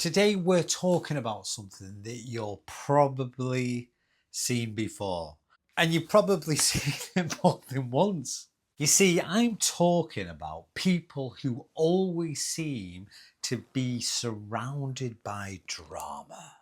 Today we're talking about something that you'll probably seen before, and you've probably seen it more than once. You see, I'm talking about people who always seem to be surrounded by drama.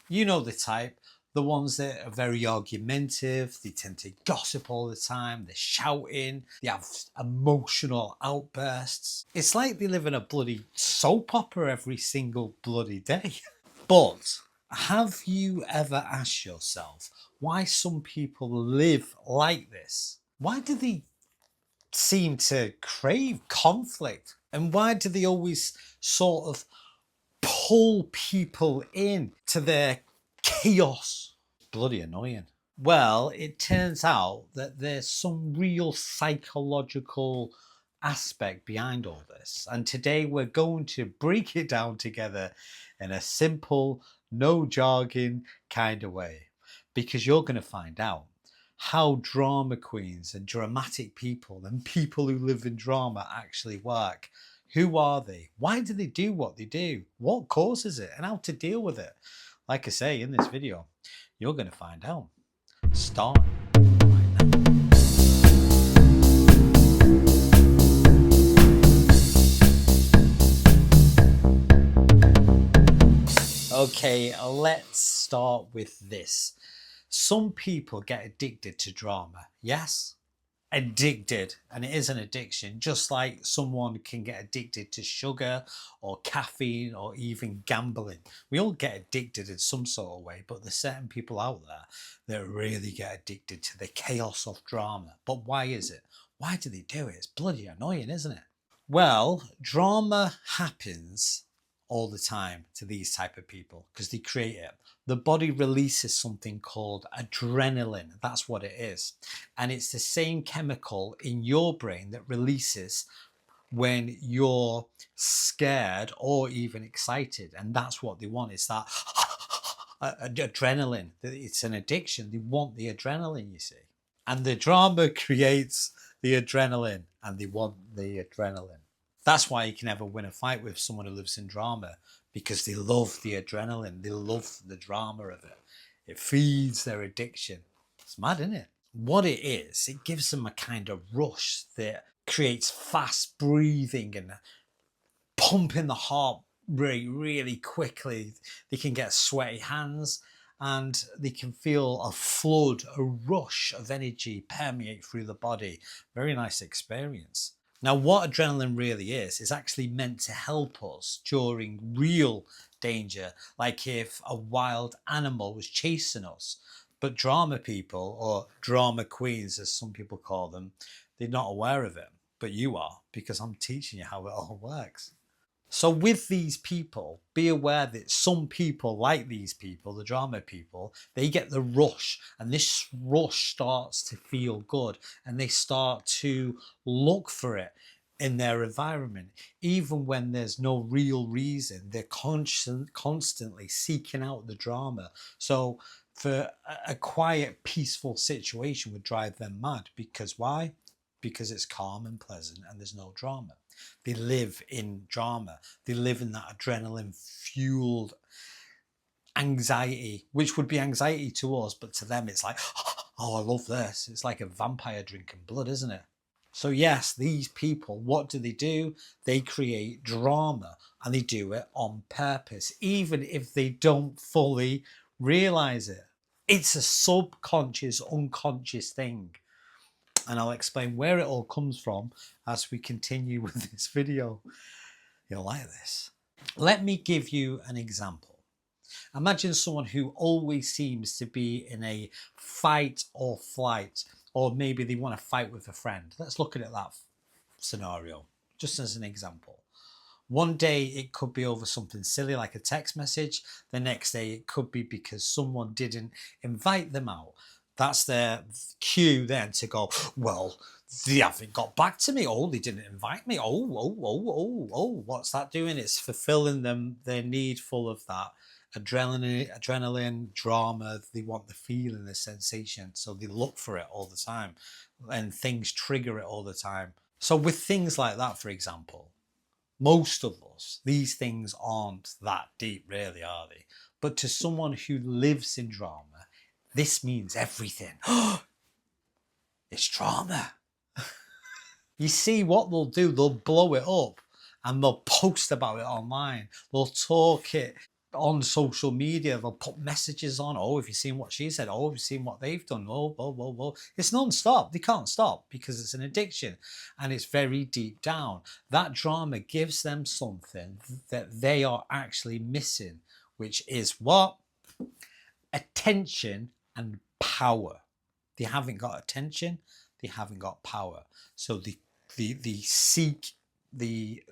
You know the type, the ones that are very argumentative, they tend to gossip all the time, they're shouting, they have emotional outbursts. It's like they live in a bloody soap opera every single bloody day. But have you ever asked yourself why some people live like this? Why do they seem to crave conflict? And why do they always sort of pull people in to their chaos? Bloody annoying. Well, it turns out that there's some real psychological aspect behind all this. And today we're going to break it down together in a simple, no jargon kind of way. Because you're going to find out how drama queens and dramatic people and people who live in drama actually work. Who are they? Why do they do what they do? What causes it? And how to deal with it? Like I say in this video, you're going to find out. Start right now. Okay, let's start with this. Some people get addicted to drama. Yes? Addicted, and it is an addiction, just like someone can get addicted to sugar or caffeine or even gambling. We all get addicted in some sort of way, but there's certain people out there that really get addicted to the chaos of drama. But why is it? Why do they do it? It's bloody annoying, isn't it? Well, drama happens all the time to these type of people because they create it. The body releases something called adrenaline. That's what it is. And it's the same chemical in your brain that releases when you're scared or even excited. And that's what they want. It's that adrenaline. It's an addiction. They want the adrenaline, you see. And the drama creates the adrenaline, and they want the adrenaline. That's why you can never win a fight with someone who lives in drama, because they love the adrenaline. They love the drama of it. It feeds their addiction. It's mad, isn't it? What it is, it gives them a kind of rush that creates fast breathing and pumping the heart rate really quickly. They can get sweaty hands and they can feel a flood, a rush of energy permeate through the body. Very nice experience. Now, what adrenaline really is actually meant to help us during real danger, like if a wild animal was chasing us. But drama people, or drama queens as some people call them, they're not aware of it. But you are, because I'm teaching you how it all works. So with these people, be aware that some people, like these people, the drama people, they get the rush, and this rush starts to feel good, and they start to look for it in their environment. Even when there's no real reason, they're constantly seeking out the drama. So for a quiet, peaceful situation would drive them mad. Because why? Because it's calm and pleasant and there's no drama. They live in drama. They live in that adrenaline fueled anxiety, which would be anxiety to us, but to them it's like, oh, I love this. It's like a vampire drinking blood, isn't it? So yes, these people, what do? They create drama, and they do it on purpose, even if they don't fully realize it. It's a subconscious, unconscious thing. And I'll explain where it all comes from as we continue with this video. You'll like this. Let me give you an example. Imagine someone who always seems to be in a fight or flight, or maybe they want to fight with a friend. Let's look at that scenario, just as an example. One day it could be over something silly like a text message. The next day it could be because someone didn't invite them out. That's their cue then to go, well, they haven't got back to me. Oh, they didn't invite me. Oh, what's that doing? It's fulfilling them, their need full of that adrenaline, drama. They want the feeling, the sensation. So they look for it all the time, and things trigger it all the time. So with things like that, for example, Most of us, these things aren't that deep, really, are they? But to someone who lives in drama, this means everything. It's drama. You see what they'll do, they'll blow it up and they'll post about it online. They'll talk it on social media. They'll put messages on. Oh, have you seen what she said? Oh, have you seen what they've done? Oh, whoa, whoa, whoa. It's non-stop. They can't stop because it's an addiction and it's very deep down. That drama gives them something that they are actually missing, which is what? Attention and power. They haven't got attention. They haven't got power. So they seek the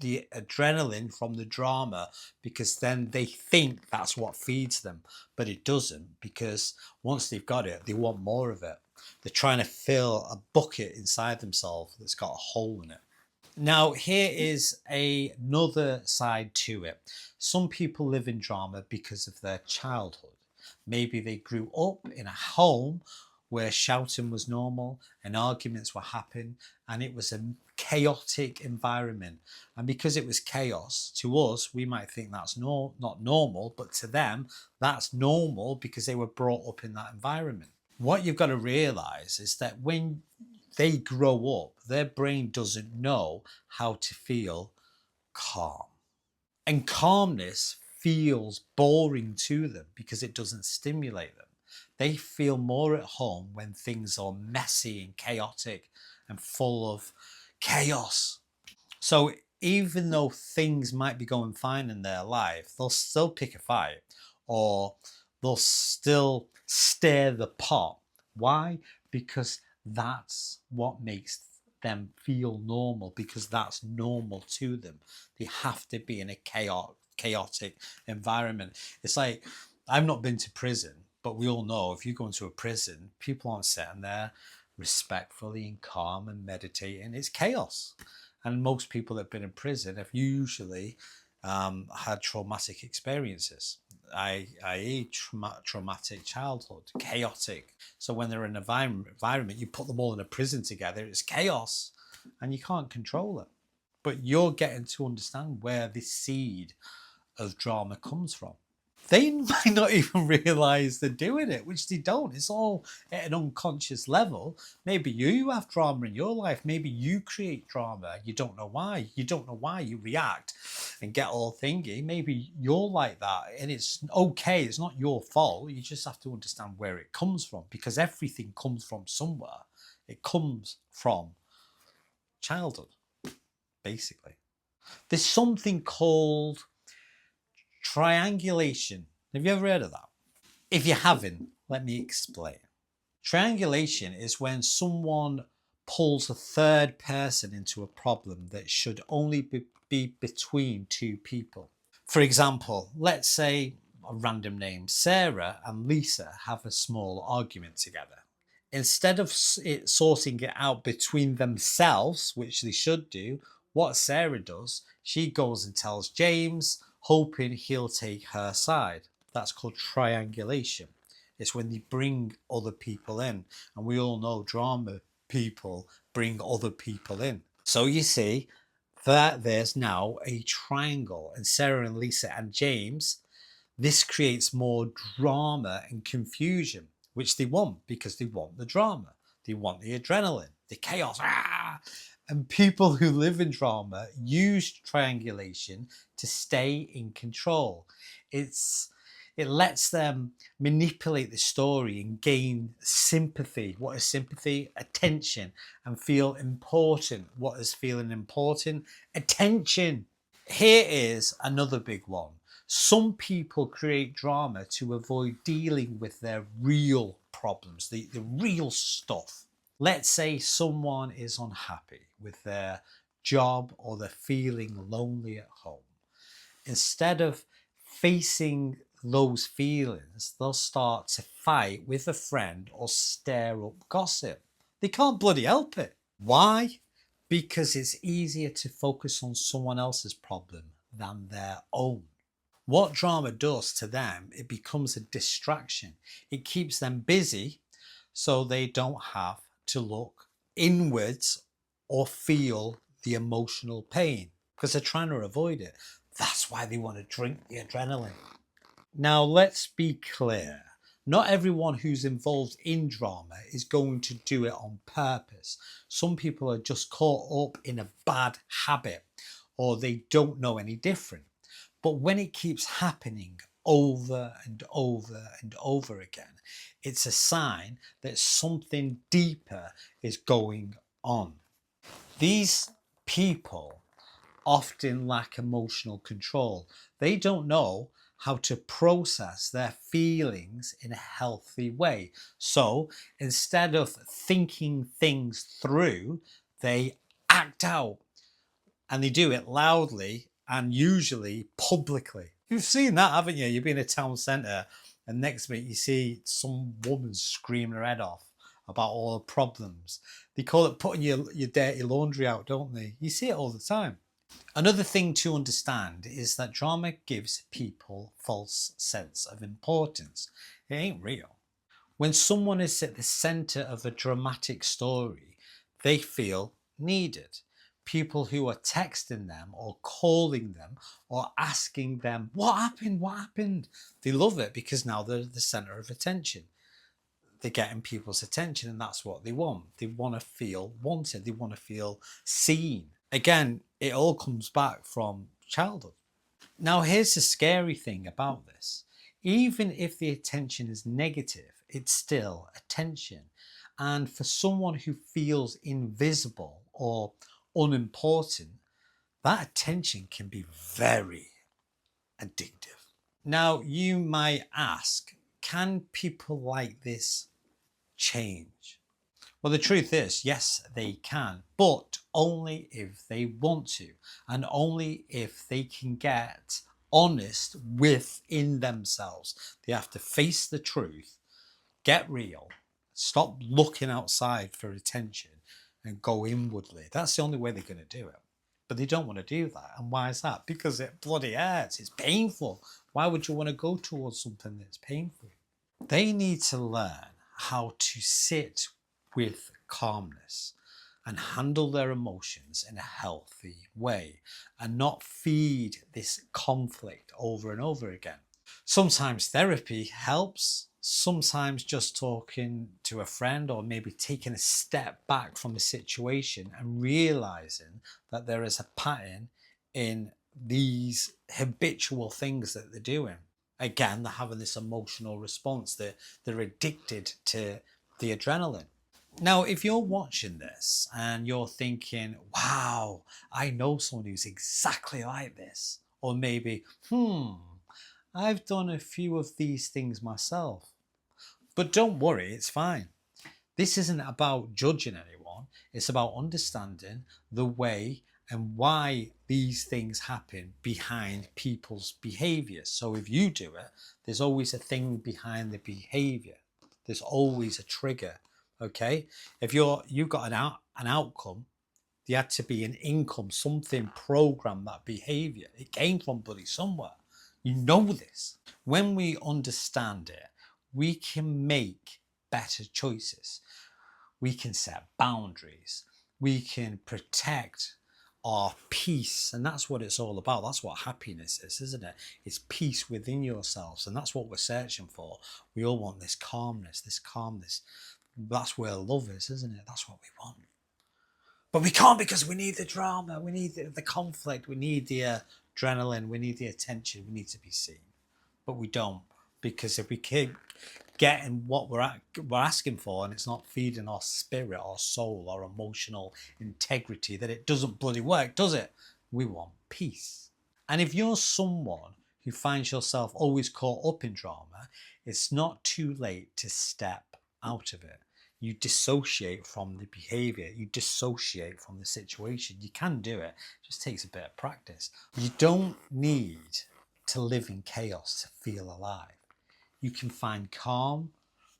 adrenaline from the drama because then they think that's what feeds them, but it doesn't, because once they've got it, they want more of it. They're trying to fill a bucket inside themselves that's got a hole in it. Now, here is another side to it. Some people live in drama because of their childhood. Maybe they grew up in a home where shouting was normal and arguments were happening, and it was a chaotic environment. And because it was chaos, to us, we might think that's not normal, but to them, that's normal because they were brought up in that environment. What you've got to realize is that when they grow up, their brain doesn't know how to feel calm. And calmness feels boring to them because it doesn't stimulate them. They feel more at home when things are messy and chaotic and full of chaos. So even though things might be going fine in their life, they'll still pick a fight or they'll still stir the pot. Why? Because that's what makes them feel normal, because that's normal to them. They have to be in a chaotic environment. It's like, I've not been to prison, but we all know if you go into a prison, people aren't sitting there respectfully and calm and meditating. It's chaos. And most people that have been in prison have usually had traumatic experiences, i.e. traumatic childhood, chaotic. So when they're in an environment, you put them all in a prison together, it's chaos and you can't control it. But you're getting to understand where this seed of drama comes from. They might not even realise they're doing it, which they don't. It's all at an unconscious level. Maybe you have drama in your life. Maybe you create drama. You don't know why. You don't know why you react and get all thingy. Maybe you're like that and it's okay. It's not your fault. You just have to understand where it comes from, because everything comes from somewhere. It comes from childhood, basically. There's something called triangulation. Have you ever heard of that? If you haven't, let me explain. Triangulation is when someone pulls a third person into a problem that should only be between two people. For example, let's say a random name, Sarah and Lisa have a small argument together. Instead of it sorting it out between themselves, which they should do, what Sarah does, she goes and tells James, hoping he'll take her side. That's called triangulation. It's when they bring other people in. And we all know drama people bring other people in. So you see that there's now a triangle, and Sarah and Lisa and James, this creates more drama and confusion, which they want because they want the drama. They want the adrenaline, the chaos. And people who live in drama use triangulation to stay in control. It lets them manipulate the story and gain sympathy. What is sympathy? Attention. And feel important. What is feeling important? Attention. Here is another big one. Some people create drama to avoid dealing with their real problems, the real stuff. Let's say someone is unhappy with their job or they're feeling lonely at home. Instead of facing those feelings, they'll start to fight with a friend or stir up gossip. They can't bloody help it. Why? Because it's easier to focus on someone else's problem than their own. What drama does to them, it becomes a distraction. It keeps them busy so they don't have to look inwards or feel the emotional pain. because they're trying to avoid it. That's why they want to drink the adrenaline. Now, let's be clear. Not everyone who's involved in drama is going to do it on purpose. Some people are just caught up in a bad habit, or they don't know any different. But when it keeps happening over and over and over again, it's a sign that something deeper is going on. These people often lack emotional control. They don't know how to process their feelings in a healthy way. So instead of thinking things through, they act out, and they do it loudly and usually publicly. You've seen that, haven't you? You've been in a town centre and next minute you see some woman screaming her head off about all the problems. They call it putting your dirty laundry out, don't they? You see it all the time. Another thing to understand is that drama gives people false sense of importance. It ain't real. When someone is at the centre of a dramatic story, they feel needed. People who are texting them or calling them or asking them, what happened? What happened? They love it because now they're the centre of attention. They're getting people's attention, and that's what they want. They want to feel wanted. They want to feel seen. Again, it all comes back from childhood. Now, here's the scary thing about this. Even if the attention is negative, it's still attention. And for someone who feels invisible or unimportant, that attention can be very addictive. Now, you might ask, can people like this change? Well, the truth is, yes, they can, but only if they want to, and only if they can get honest within themselves. They have to face the truth, get real, stop looking outside for attention, and go inwardly. That's the only way they're going to do it. But they don't want to do that. And why is that? Because it bloody hurts. It's painful. Why would you want to go towards something that's painful? They need to learn how to sit with calmness and handle their emotions in a healthy way and not feed this conflict over and over again. Sometimes therapy helps. Sometimes just talking to a friend or maybe taking a step back from the situation and realizing that there is a pattern in these habitual things that they're doing. Again, they're having this emotional response. They're addicted to the adrenaline. Now, if you're watching this and you're thinking, wow, I know someone who's exactly like this, or maybe, I've done a few of these things myself. But don't worry, it's fine. This isn't about judging anyone. It's about understanding the way and why these things happen behind people's behaviour. So if you do it, there's always a thing behind the behaviour. There's always a trigger, okay? If you've got an outcome, there had to be an income, something programmed that behaviour. It came from bloody somewhere. You know this. When we understand it, we can make better choices. We can set boundaries. We can protect our peace. And that's what it's all about. That's what happiness is, isn't it? It's peace within yourselves. And that's what we're searching for. We all want this calmness, this calmness. That's where love is, isn't it? That's what we want. But we can't because we need the drama. We need the conflict. We need the adrenaline. We need the attention. We need to be seen. But we don't. Because if we keep getting what we're asking for and it's not feeding our spirit, our soul, our emotional integrity, that it doesn't bloody work, does it? We want peace. And if you're someone who finds yourself always caught up in drama, it's not too late to step out of it. You dissociate from the behaviour, you dissociate from the situation. You can do it, it just takes a bit of practice. You don't need to live in chaos to feel alive. You can find calm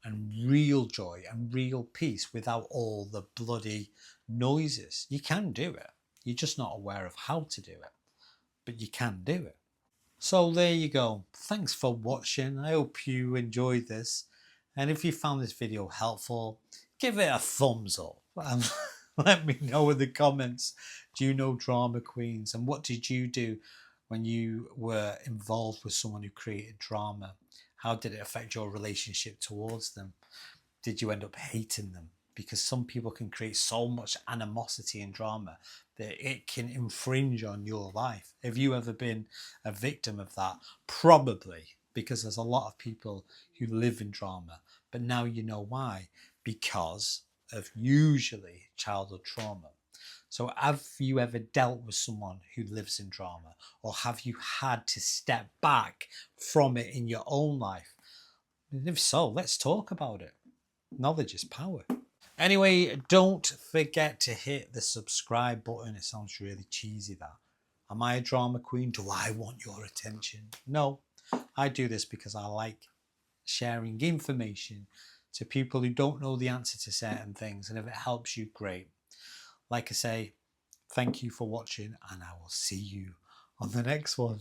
and real joy and real peace without all the bloody noises. You can do it. You're just not aware of how to do it, but you can do it. So there you go. Thanks for watching. I hope you enjoyed this. And if you found this video helpful, give it a thumbs up. Let me know in the comments. Do you know drama queens? And what did you do when you were involved with someone who created drama? How did it affect your relationship towards them? Did you end up hating them? Because some people can create so much animosity and drama that it can infringe on your life. Have you ever been a victim of that? Probably, because there's a lot of people who live in drama, but now you know why. Because of usually childhood trauma. So have you ever dealt with someone who lives in drama, or have you had to step back from it in your own life? And if so, let's talk about it. Knowledge is power. Anyway, don't forget to hit the subscribe button. It sounds really cheesy, that. Am I a drama queen? Do I want your attention? No, I do this because I like sharing information to people who don't know the answer to certain things. And if it helps you, great. Like I say, thank you for watching, and I will see you on the next one.